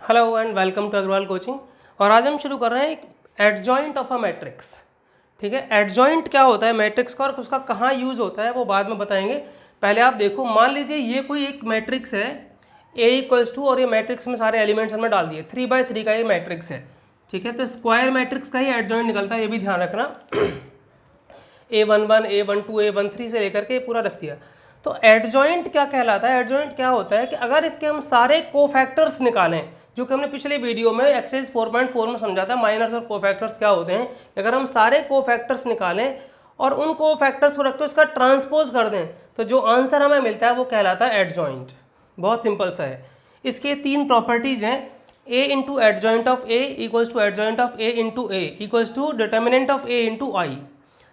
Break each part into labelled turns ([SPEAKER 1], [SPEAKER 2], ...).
[SPEAKER 1] Hello and welcome to Agarwal coaching. और आज हम शुरू कर रहे हैं एक एडजॉइंट ऑफ अ मैट्रिक्स। ठीक है, एडजॉइंट क्या होता है मैट्रिक्स का और उसका कहाँ यूज़ होता है वो बाद में बताएंगे। पहले आप देखो, मान लीजिए ये कोई एक मैट्रिक्स है A=2 और ये मैट्रिक्स में सारे एलिमेंट्स हमने डाल दिए, 3×3 का ये मैट्रिक्स है। ठीक है, तो स्क्वायर मैट्रिक्स का ही एडजॉइंट निकलता है, ये भी ध्यान रखना। A11, A12, A13 से लेकर के पूरा रख दिया। तो एडजॉइंट क्या कहलाता है? एडजॉइंट क्या होता है कि अगर इसके हम सारे कोफैक्टर्स निकालें, जो कि हमने पिछले वीडियो में एक्सरसाइज 4.4 में समझा था, माइनर्स और कोफैक्टर्स क्या होते हैं। अगर हम सारे कोफैक्टर्स निकालें और उन कोफैक्टर्स को रख के उसका ट्रांसपोज कर दें, तो जो आंसर हमें मिलता है वो कहलाता है एडजॉइंट। बहुत सिंपल सा है। इसके तीन प्रॉपर्टीज़ हैं। A into adjoint of A equals to adjoint of A into A equals to determinant of A into I।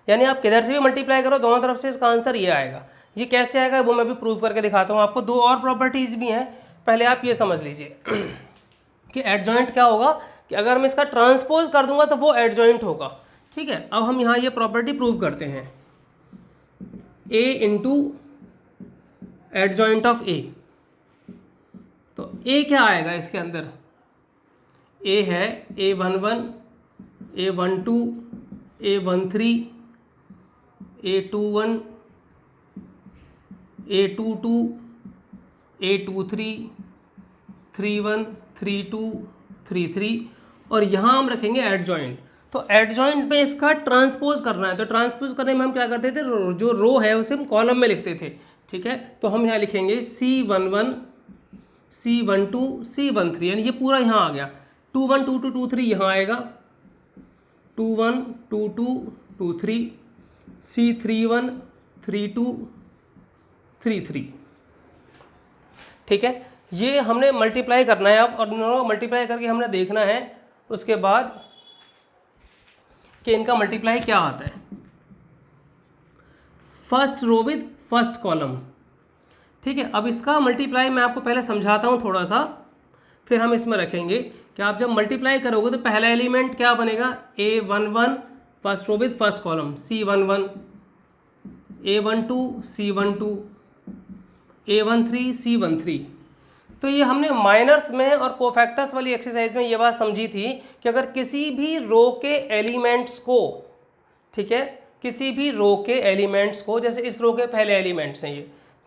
[SPEAKER 1] यानी आप किधर से भी मल्टीप्लाई करो, दोनों तरफ से इसका आंसर ये आएगा। ये कैसे आएगा वो मैं भी प्रूव करके दिखाता हूँ आपको। दो और प्रॉपर्टीज़ भी हैं, पहले आप ये समझ लीजिए कि एडजॉइंट क्या होगा कि अगर मैं इसका ट्रांसपोज कर दूंगा तो वो एडजॉइंट होगा। ठीक है, अब हम यहाँ ये प्रॉपर्टी प्रूव करते हैं। A into adjoint of A, तो A क्या आएगा इसके अंदर? A है A11, A12, A13, A21, A22, A23, 31, 32, 33 और यहाँ हम रखेंगे एडजॉइंट। तो एडजॉइंट में इसका ट्रांसपोज करना है, तो ट्रांसपोज करने में हम क्या करते थे, जो रो है उसे हम कॉलम में लिखते थे। ठीक है, तो हम यहाँ लिखेंगे C11, C12, C13, यानी ये पूरा यहाँ आ गया। 21, 22, 23 यहाँ आएगा, 21, 22, 23, C31, 32, 33। ठीक है, ये हमने मल्टीप्लाई करना है अब, और दोनों मल्टीप्लाई करके हमने देखना है उसके बाद कि इनका मल्टीप्लाई क्या आता है। First row with first column. ठीक है, अब इसका मल्टीप्लाई मैं आपको पहले समझाता हूँ थोड़ा सा, फिर हम इसमें रखेंगे कि आप जब मल्टीप्लाई करोगे तो पहला एलिमेंट क्या बनेगा, A11 first row with first column, C11, A12, C12, A13, C13। तो ये हमने माइनर्स में और कोफैक्टर्स वाली एक्सरसाइज में ये बात समझी थी कि अगर किसी भी रो के एलिमेंट्स को, ठीक है, किसी भी रो के एलिमेंट्स को, जैसे इस रो के पहले एलिमेंट्स हैं ये,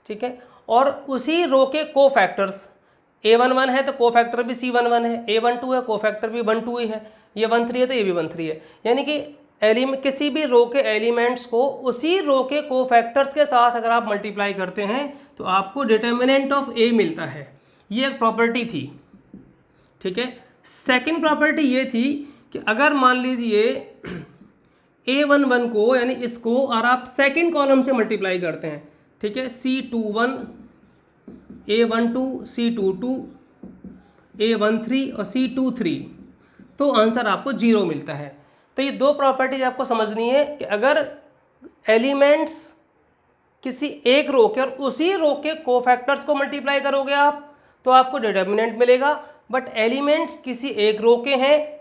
[SPEAKER 1] ठीक है, और उसी रो के कोफैक्टर्स, A11 है तो कोफैक्टर भी C11 है, A12 है कोफैक्टर भी 12 ही है, ये 13 है तो ये भी 13 है। यानी कि किसी भी रो के एलिमेंट्स को उसी रो के कोफैक्टर्स के साथ अगर आप मल्टीप्लाई करते हैं तो आपको डिटर्मिनेंट ऑफ A मिलता है। ये एक प्रॉपर्टी थी। ठीक है, सेकंड प्रॉपर्टी ये थी कि अगर मान लीजिए A11 को, यानी इसको, और आप सेकंड कॉलम से मल्टीप्लाई करते हैं, ठीक है, C21, A12, C22, A13 और C23, तो आंसर आपको 0 मिलता है। तो ये दो प्रॉपर्टीज आपको समझनी है कि अगर एलिमेंट्स किसी एक रो के और उसी रो के कोफैक्टर्स को मल्टीप्लाई करोगे आप तो आपको डिटर्मिनेंट मिलेगा, बट एलिमेंट्स किसी एक रो के हैं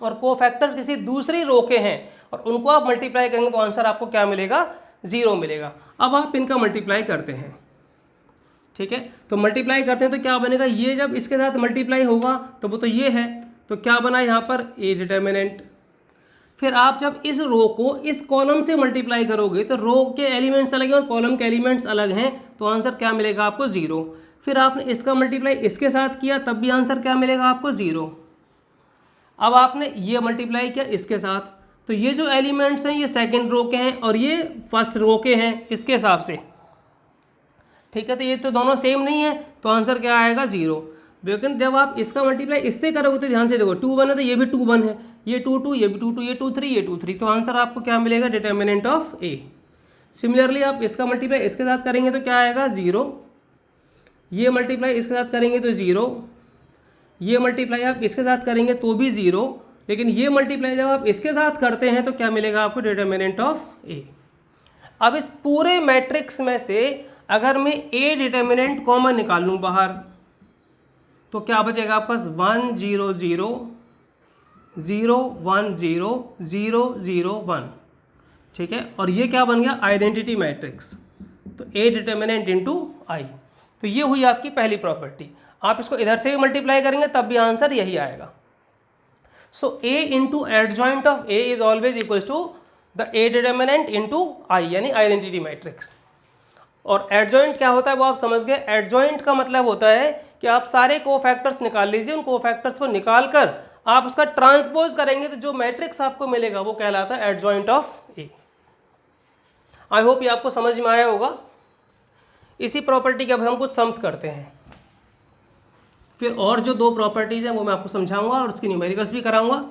[SPEAKER 1] और कोफैक्टर्स किसी दूसरी रो के हैं और उनको आप मल्टीप्लाई करेंगे तो आंसर आपको क्या मिलेगा, 0 मिलेगा। अब आप इनका मल्टीप्लाई करते हैं। ठीक है, तो मल्टीप्लाई करते हैं तो क्या बनेगा, ये जब इसके साथ मल्टीप्लाई होगा तो वो तो ये है, तो क्या बना यहाँ पर, A डिटर्मिनेंट। फिर आप जब इस रो को इस कॉलम से मल्टीप्लाई करोगे तो रो के एलिमेंट्स अलग हैं और कॉलम के एलिमेंट्स अलग हैं, तो आंसर क्या मिलेगा आपको, 0। फिर आपने इसका मल्टीप्लाई इसके साथ किया तब भी आंसर क्या मिलेगा आपको, 0। अब आपने ये मल्टीप्लाई किया इसके साथ, तो ये जो एलिमेंट्स हैं ये सेकंड रो के हैं और ये फर्स्ट रो के हैं इसके हिसाब से। ठीक है, तो ये तो दोनों सेम नहीं है, तो आंसर क्या आएगा, 0। लेकिन जब आप इसका मल्टीप्लाई इससे करोगे तो ध्यान से देखो, 2 1 है तो ये भी 2 1 है, ये 2 2, ये भी 2 2, ये 2 3, ये 2 3, तो आंसर आपको क्या मिलेगा, डिटर्मिनेंट ऑफ A। सिमिलरली आप इसका मल्टीप्लाई इसके साथ करेंगे तो क्या आएगा, 0। ये मल्टीप्लाई इसके साथ करेंगे तो 0, ये मल्टीप्लाई आप इसके साथ करेंगे तो भी 0, लेकिन ये मल्टीप्लाई जब आप इसके साथ करते हैं तो क्या मिलेगा आपको, डिटर्मिनेंट ऑफ A। अब इस पूरे मैट्रिक्स में से अगर मैं A डिटर्मिनेंट कॉमन निकाल लूँ बाहर तो क्या बचेगा आपके पास, 1 0 0 0 1 0 0 0 1। ठीक है, और ये क्या बन गया, आइडेंटिटी मैट्रिक्स। तो A डिटर्मिनेंट इनटू I। तो ये हुई आपकी पहली प्रॉपर्टी। आप इसको इधर से भी मल्टीप्लाई करेंगे तब भी आंसर यही आएगा। So A into adjoint of A is always equals to the A determinant into I, यानी आइडेंटिटी मैट्रिक्स। और एडजॉइंट क्या होता है वो आप समझ गए। एडजॉइंट का मतलब होता है कि आप सारे कोफैक्टर्स निकाल लीजिए, उन कोफैक्टर्स को निकाल कर आप उसका ट्रांसपोज करेंगे तो जो मैट्रिक्स आपको मिलेगा वो कहलाता है adjoint of A. I hope ये आपको समझ में आया होगा। इसी प्रॉपर्टी के अब हम कुछ सम्स करते हैं, फिर और जो दो प्रॉपर्टीज हैं वो मैं आपको समझाऊंगा और उसकी न्यूमेरिकल्स भी कराऊंगा।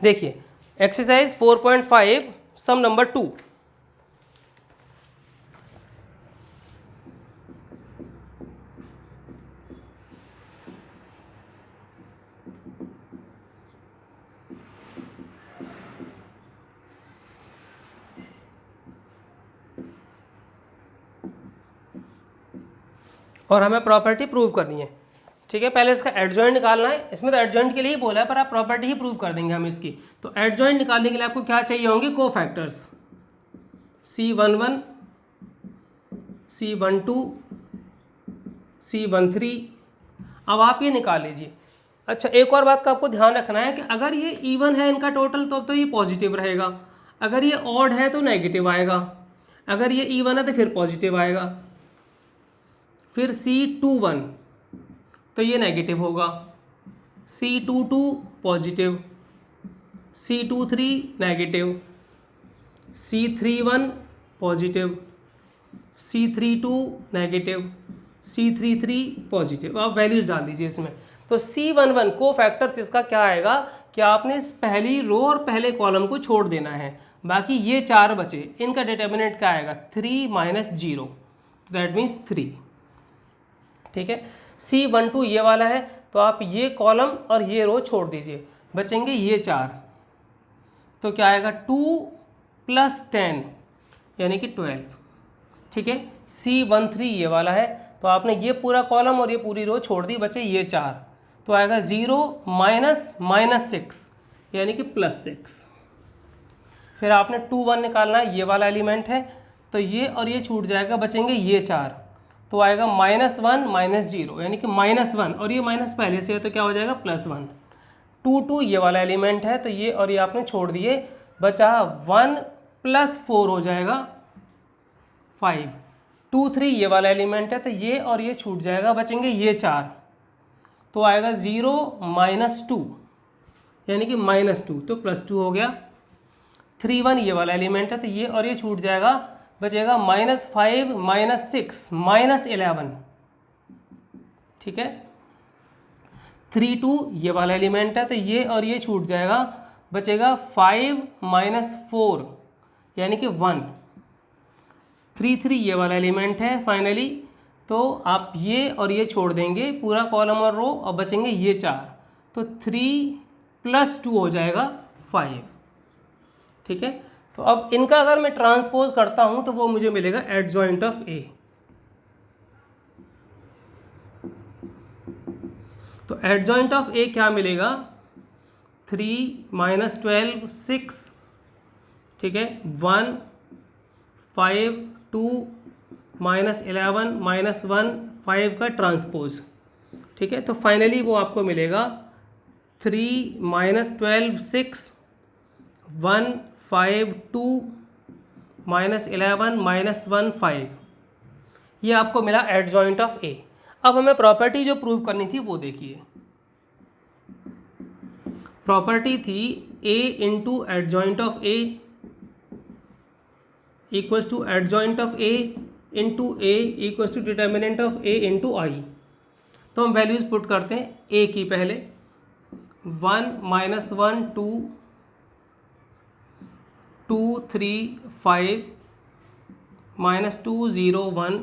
[SPEAKER 1] देखिए एक्सरसाइज 4.5 सम नंबर 2। और हमें प्रॉपर्टी प्रूव करनी है, ठीक है। पहले इसका एडजॉइंट निकालना है, इसमें तो एडजॉइंट के लिए ही बोला है पर आप प्रॉपर्टी ही प्रूव कर देंगे हम इसकी। तो एडजॉइंट निकालने के लिए आपको क्या चाहिए होंगे, कोफैक्टर्स C11, C12, C13। अब आप ये निकाल लीजिए। अच्छा एक और बात का आपको ध्यान रखना है कि अगर ये इवन है इनका टोटल तो ये पॉजिटिव रहेगा, अगर ये ऑड है तो नेगेटिव आएगा, अगर ये इवन है तो फिर पॉजिटिव आएगा। फिर C21 तो ये नेगेटिव होगा, C22 positive, C23 negative, C31 positive, C32 negative, C33 positive. आप वैल्यूज डाल दीजिए इसमें। तो C11 को फैक्टर्स इसका क्या आएगा कि आपने इस पहली रो और पहले कॉलम को छोड़ देना है, बाकी ये चार बचे, इनका डिटर्मिनेंट क्या आएगा 3 - 0, दैट मीन्स 3, ठीक है। C12 ये वाला है तो आप ये कॉलम और ये रो छोड़ दीजिए, बचेंगे ये चार, तो क्या आएगा 2 + 10 यानी कि 12, ठीक है। C13 ये वाला है तो आपने ये पूरा कॉलम और ये पूरी रो छोड़ दी, बचे ये चार, तो आएगा 0 - -6 यानी कि +6। फिर आपने 21 निकालना है, ये वाला एलिमेंट है तो ये और ये छूट जाएगा, बचेंगे ये चार, तो आएगा -1 - 0 यानी कि -1, और ये माइनस पहले से है तो क्या हो जाएगा +1। 22 ये वाला एलिमेंट है तो ये और ये आपने छोड़ दिए, बचा 1 + 4 हो जाएगा 5। 23 ये वाला एलिमेंट है तो ये और ये छूट जाएगा, बचेंगे ये चार, तो आएगा 0 - 2 यानी कि -2, तो +2 हो गया। 31 ये वाला एलिमेंट है तो ये और ये छूट जाएगा, बचेगा -5 - 6 -11, ठीक है। 32 ये वाला एलिमेंट है तो ये और ये छूट जाएगा, बचेगा 5 - 4 यानी कि 1। 33 ये वाला एलिमेंट है फाइनली, तो आप ये और ये छोड़ देंगे पूरा कॉलम और रो, और बचेंगे ये चार, तो 3 + 2 हो जाएगा 5, ठीक है। तो अब इनका अगर मैं ट्रांसपोज करता हूं तो वो मुझे मिलेगा एडजॉइंट ऑफ ए। तो एडजॉइंट ऑफ ए क्या मिलेगा, 3 - 12 6, ठीक है, 1 5 2 -11 -1 5 का ट्रांसपोज, ठीक है। तो फाइनली वो आपको मिलेगा 3 - 12 6 1 5 2 -11 -1 5, ये आपको मिला एडजॉइंट ऑफ ए। अब हमें प्रॉपर्टी जो प्रूव करनी थी वो देखिए। प्रॉपर्टी थी A into adjoint of A equals to adjoint of A into A equals to determinant of A into I. तो हम वैल्यूज पुट करते हैं A की पहले, 1 - 1 2 2 3 5 -2 0 1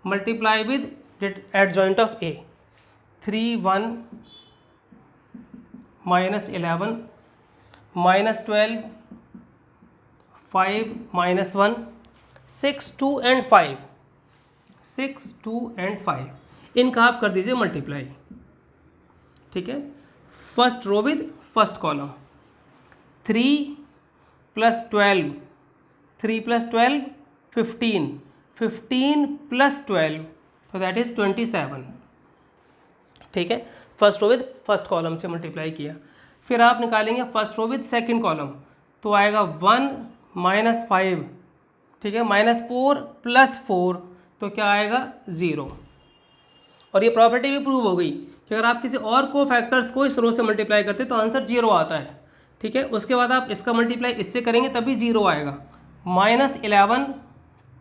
[SPEAKER 1] multiply with adjoint of A, 3 1 -11 -12 5 -1 6 2 and 5 6 2 and 5 इनका आप कर दीजिए मल्टीप्लाई, ठीक है। First row with first column 3 + 12, 3 + 12 15, 15 + 12 तो दैट इज़ 27। ठीक है, first row with first column से मल्टीप्लाई किया। फिर आप निकालेंगे first row with second column, तो आएगा 1 - 5, ठीक है, -4 + 4 तो क्या आएगा 0। और ये प्रॉपर्टी भी प्रूव हो गई कि अगर आप किसी और को फैक्टर्स को इस रो से मल्टीप्लाई करते तो आंसर 0 आता है। ठीक है, उसके बाद आप इसका मल्टीप्लाई इससे करेंगे तभी 0 आएगा। -11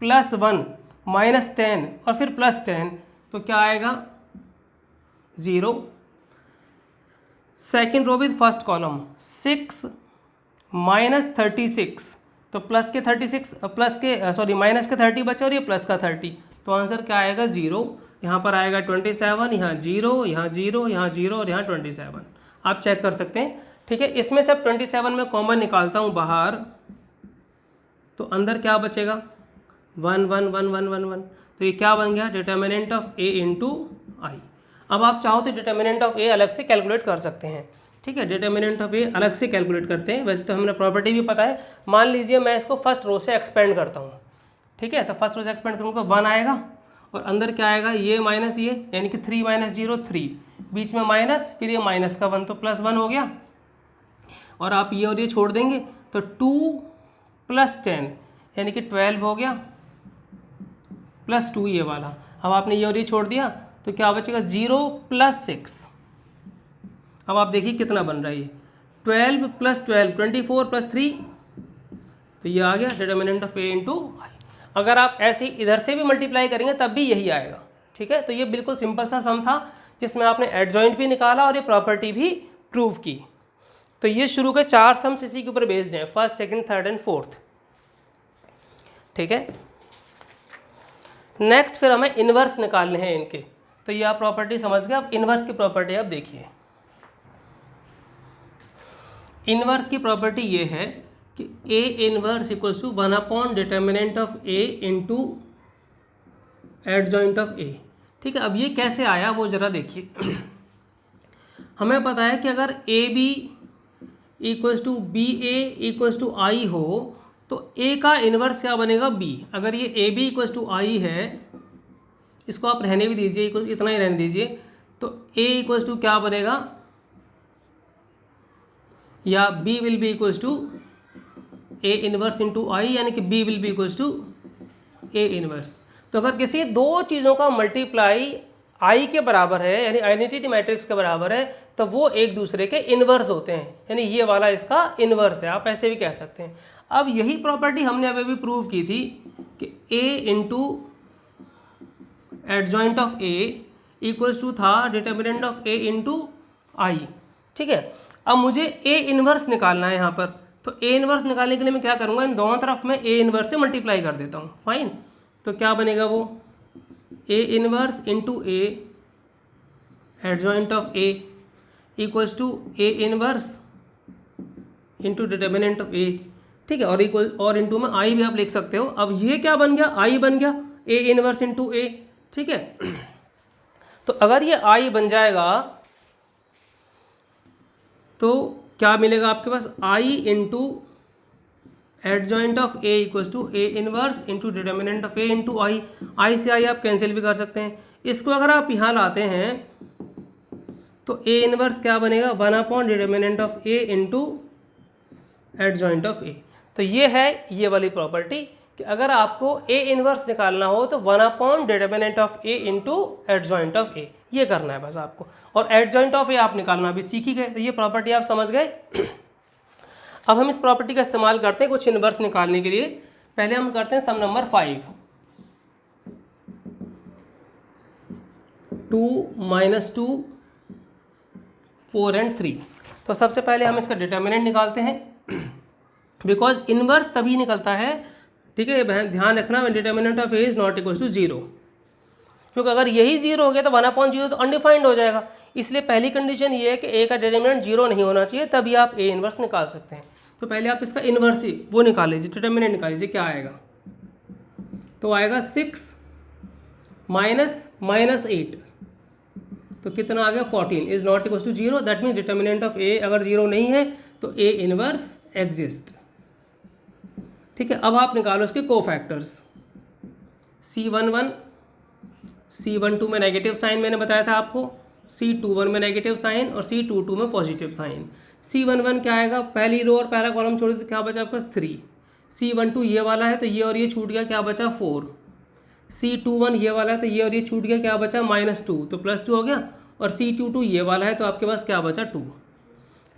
[SPEAKER 1] + 1 -10 और फिर +10 तो क्या आएगा 0। Second row with first column 6 - 36 तो प्लस के 36 प्लस के सॉरी माइनस के 30 बचे और ये प्लस का 30 तो आंसर क्या आएगा 0। यहाँ पर आएगा 27, यहाँ 0, यहाँ 0, यहाँ 0 और यहाँ 27। आप चेक कर सकते हैं। ठीक है, इसमें से अब 27 में कॉमन निकालता हूँ बाहर तो अंदर क्या बचेगा 1 1 1 1 1 1 तो ये क्या बन गया डिटर्मिनेंट ऑफ a इंटू आई। अब आप चाहो तो डिटर्मिनेंट ऑफ a अलग से कैलकुलेट कर सकते हैं। ठीक है, डिटर्मिनेंट ऑफ a अलग से कैलकुलेट करते हैं। वैसे तो हमने प्रॉपर्टी भी पता है। मान लीजिए मैं इसको फर्स्ट रो से एक्सपेंड करता हूँ। ठीक है, तो फर्स्ट रो से एक्सपेंड करूँगा तो 1 आएगा और अंदर क्या आएगा ये माइनस ये यानी कि 3 - 0 3 बीच में माइनस फिर ये माइनस का 1 तो +1 हो गया और आप ये और ये छोड़ देंगे तो 2 + 10 यानी कि 12 हो गया +2 ये वाला। अब आपने ये और ये छोड़ दिया तो क्या बचेगा 0 + 6। अब आप देखिए कितना बन रहा है ये 12 + 12 24 + 3 तो ये आ गया डिटर्मिनेंट ऑफ a इंटू आई। अगर आप ऐसे ही इधर से भी मल्टीप्लाई करेंगे तब भी यही आएगा। ठीक है, तो ये बिल्कुल सिंपल सा सम था जिसमें आपने एडजॉइंट भी निकाला और ये प्रॉपर्टी भी प्रूव की। तो ये शुरू के 4 सम्स इसी के ऊपर बेस्ड हैं, first second third and fourth. ठीक है, नेक्स्ट फिर हमें इन्वर्स निकालने हैं इनके। तो ये आप प्रॉपर्टी समझ गए। अब इन्वर्स की प्रॉपर्टी आप देखिए। इन्वर्स की प्रॉपर्टी ये है कि A inverse equals to 1 determinant of A into adjoint of A। ठीक है, अब ये कैसे आया वो ज़रा देखिए। हमें पता है कि अगर AB equals to BA equals to I हो तो A का इन्वर्स क्या बनेगा B। अगर ये AB इक्वल्स टू I है, इसको आप रहने भी दीजिए, इतना ही रहने दीजिए, तो A इक्वल्स टू क्या बनेगा या B will be equals to A inverse into I यानी कि B will be equals to A inverse. तो अगर किसी दो चीज़ों का मल्टीप्लाई I के बराबर है यानी आइडेंटिटी मैट्रिक्स के बराबर है तो वो एक दूसरे के इन्वर्स होते हैं, यानी ये वाला इसका इन्वर्स है, आप ऐसे भी कह सकते हैं। अब यही प्रॉपर्टी हमने अभी भी प्रूव की थी कि A into adjoint of A equals to था determinant of A into I. ठीक है, अब मुझे A इन्वर्स निकालना है यहाँ पर, तो A इन्वर्स निकालने के लिए मैं क्या करूँगा, इन दोनों तरफ मैं A इन्वर्स से मल्टीप्लाई कर देता हूँ। फाइन, तो क्या बनेगा वो A inverse into A adjoint of A equals to A inverse into determinant of A। ठीक है, और इक्वल और इंटू में I भी आप लिख सकते हो। अब ये क्या बन गया, I बन गया A इन्वर्स इंटू A। ठीक है, तो अगर ये I बन जाएगा तो क्या मिलेगा आपके पास I into adjoint of A equals to A inverse into determinant of A into I से I आप कैंसिल भी कर सकते हैं। इसको अगर आप यहाँ लाते हैं तो A इन्वर्स क्या बनेगा 1 determinant of A into adjoint of A। तो ये है ये वाली प्रॉपर्टी कि अगर आपको A इन्वर्स निकालना हो तो 1 determinant of A into adjoint of A, ये करना है बस आपको। और एडजॉइंट ऑफ A आप निकालना भी सीख ही गए, तो ये प्रॉपर्टी आप समझ गए। अब हम इस प्रॉपर्टी का इस्तेमाल करते हैं कुछ इन्वर्स निकालने के लिए। पहले हम करते हैं सम नंबर 5, 2 - 2 4 एंड 3। तो सबसे पहले हम इसका डिटर्मिनेंट निकालते हैं, बिकॉज इन्वर्स तभी निकलता है। ठीक है, ध्यान रखना when determinant of A is not equal to 0, क्योंकि अगर यही 0 हो गया तो 1/0 तो अनडिफाइंड हो जाएगा। इसलिए पहली कंडीशन ये है कि A का डिटर्मिनेंट 0 नहीं होना चाहिए, तभी आप A इन्वर्स निकाल सकते हैं। तो पहले आप इसका इन्वर्स ही वो निकाल लीजिए, डिटर्मिनेंट निकाल लीजिए, क्या आएगा। तो आएगा 6 - -8 तो कितना आ गया 14 is not equal to 0, that means determinant of A अगर 0 नहीं है तो ए इनवर्स एग्जिस्ट। ठीक है, अब आप निकालो इसके कोफैक्टर्स। C11 C12 में नेगेटिव साइन मैंने बताया था आपको, C21 में नेगेटिव साइन और C22 में पॉजिटिव साइन। C11 क्या आएगा, पहली रो और पहला कॉलम छोड़ दो तो क्या बचा आपके पास 3। C12 ये वाला है तो ये और ये छूट गया, क्या बचा 4। C21 ये वाला है तो ये और ये छूट गया, क्या बचा -2, तो +2 हो गया। और C22 ये वाला है तो आपके पास क्या बचा 2।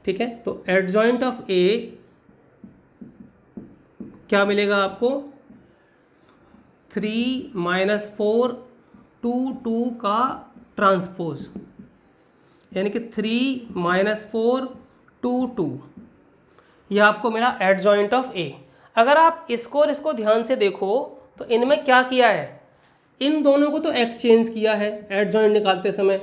[SPEAKER 1] ठीक है, तो एडजॉइंट ऑफ ए क्या मिलेगा आपको 3 - 4 2 2 का ट्रांसपोज, यानी कि 3 - 4 2 2, यह आपको मिला एडजॉइंट ऑफ ए। अगर आप इसको और इसको ध्यान से देखो तो इनमें क्या किया है, इन दोनों को तो एक्सचेंज किया है एडजॉइंट निकालते समय,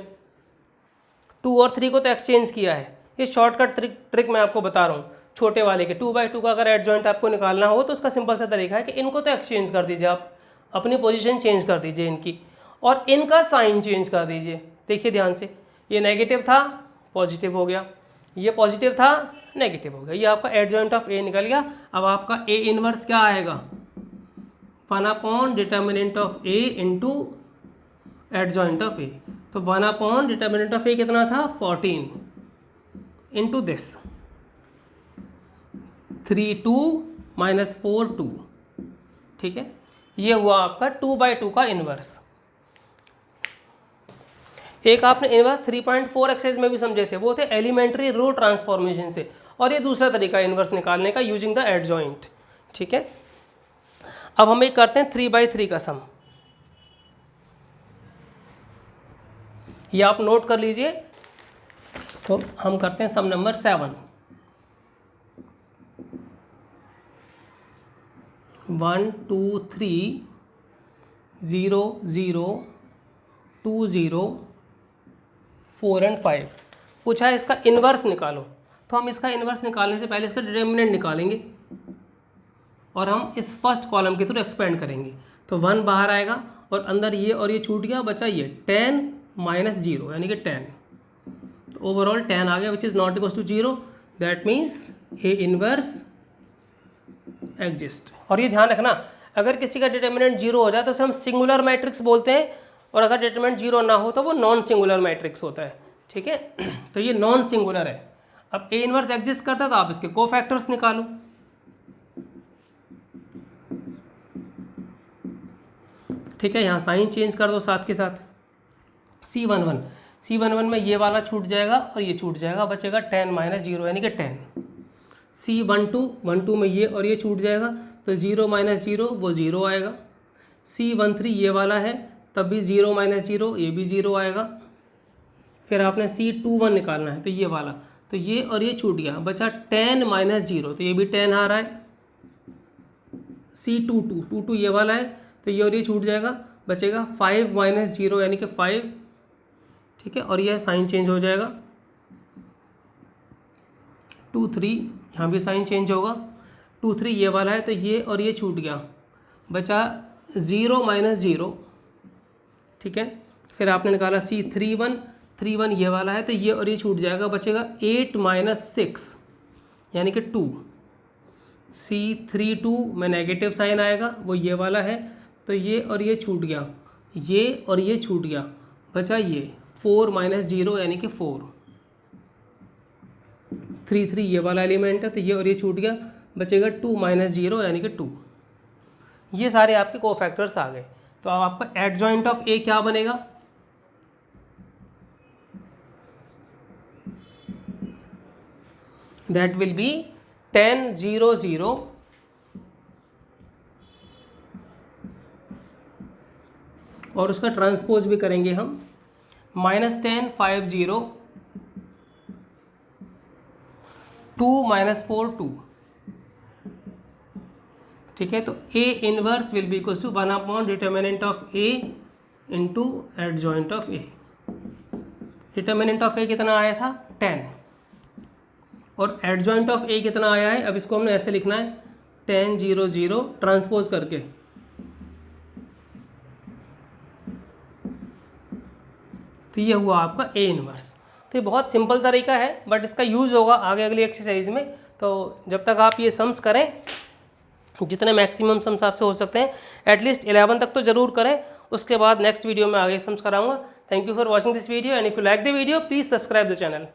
[SPEAKER 1] 2 और 3 को तो एक्सचेंज किया है। ये शॉर्टकट ट्रिक मैं आपको बता रहा हूँ छोटे वाले के। 2/2 का अगर एडजॉइंट आपको निकालना हो तो उसका सिंपल सा तरीका है कि इनको तो एक्सचेंज कर दीजिए, आप अपनी पोजीशन चेंज कर दीजिए इनकी, और इनका साइन चेंज कर दीजिए। देखिए ध्यान से, ये नेगेटिव था पॉजिटिव हो गया, ये पॉजिटिव था नेगेटिव हो गया, ये आपका एडजॉइंट ऑफ ए निकल गया। अब आपका ए इनवर्स क्या आएगा, 1 determinant of A into adjoint of A. तो 1 डिटर्मिनेंट ऑफ ए कितना था 14 इंटू दिस 3 2 - 4 2। ठीक है, ये हुआ आपका 2/2 का इनवर्स। एक आपने इनवर्स 3.4 एक्सरसाइज में भी समझे थे, वो थे एलिमेंट्री रो ट्रांसफॉर्मेशन से, और ये दूसरा तरीका इनवर्स निकालने का यूजिंग द एडजॉइंट। ठीक है, अब हम एक करते हैं 3/3 का सम, ये आप नोट कर लीजिए। तो हम करते हैं सम नंबर 7। 1 2 3 0 0 2 0 4 और 5 पूछा है इसका इन्वर्स निकालो। तो हम इसका इन्वर्स निकालने से पहले इसका डिटर्मिनेंट निकालेंगे और हम इस फर्स्ट कॉलम के थ्रू एक्सपेंड करेंगे। तो 1 बाहर आएगा और अंदर ये और ये छूट गया, बचा ये 10 - 0 यानी कि 10। तो ओवरऑल 10 आ गया which is not equal to 0, that means a inverse exist. और ये ध्यान रखना, अगर किसी का डिटर्मिनेंट 0 हो जाए तो उसे हम सिंगुलर मैट्रिक्स बोलते हैं, और अगर डिटर्मिनेंट 0 ना हो तो वो नॉन सिंगुलर मैट्रिक्स होता है। ठीक है, तो ये नॉन सिंगुलर है। अब ए इनवर्स एग्जिस्ट करता है तो आप इसके कोफैक्टर्स निकालो। ठीक है, यहाँ साइन चेंज कर दो साथ के साथ। C11 में ये वाला छूट जाएगा और ये छूट जाएगा, बचेगा 10 - 0 यानी कि 10। C12 में ये और ये छूट जाएगा तो 0 - 0 वो 0 आएगा। C13 ये वाला है तब भी 0 - 0 ये भी 0 आएगा। फिर आपने C21 निकालना है तो ये वाला, तो ये और ये छूट गया, बचा 10 - 0 तो ये भी 10 आ रहा है। C22 ये वाला है तो ये और ये छूट जाएगा, बचेगा 5 - 0 यानी कि 5। ठीक है, और यह साइन चेंज हो जाएगा 2 3, यहाँ भी साइन चेंज होगा 2 3 ये वाला है तो ये और ये छूट गया, बचा 0 - 0। ठीक है, फिर आपने निकाला C31 ये वाला है तो ये और ये छूट जाएगा, बचेगा 8 - 6 यानी कि 2। C32 में नेगेटिव साइन आएगा, वो ये वाला है तो ये और ये छूट गया, ये और ये छूट गया, बचा ये 4 - 0 यानी कि 4। 3 ये वाला एलिमेंट है तो ये और ये छूट गया, बचेगा 2 - 0 यानी कि 2। ये सारे आपके कोफैक्टर्स आ गए। तो अब आपका एडजॉइंट ऑफ ए क्या बनेगा, दैट विल बी 10 0 0 और उसका ट्रांसपोज भी करेंगे हम, -10 5 0 2 - 4 2। ठीक है, तो A inverse will be equals to 1 determinant of A into adjoint of A. Determinant of A कितना आया था 10 और एडजॉइंट ऑफ ए कितना आया है, अब इसको हमने ऐसे लिखना है 10 0 0 ट्रांसपोज करके, तो ये हुआ आपका ए इनवर्स। तो ये बहुत सिंपल तरीका है, बट इसका यूज़ होगा आगे अगली एक्सरसाइज में। तो जब तक आप ये सम्स करें, जितने मैक्सिमम सम्स आपसे हो सकते हैं, एटलीस्ट 11 तक तो ज़रूर करें। उसके बाद नेक्स्ट वीडियो में आगे सम्स कराऊंगा। Thank you for watching this video, and if you like the video please subscribe the channel.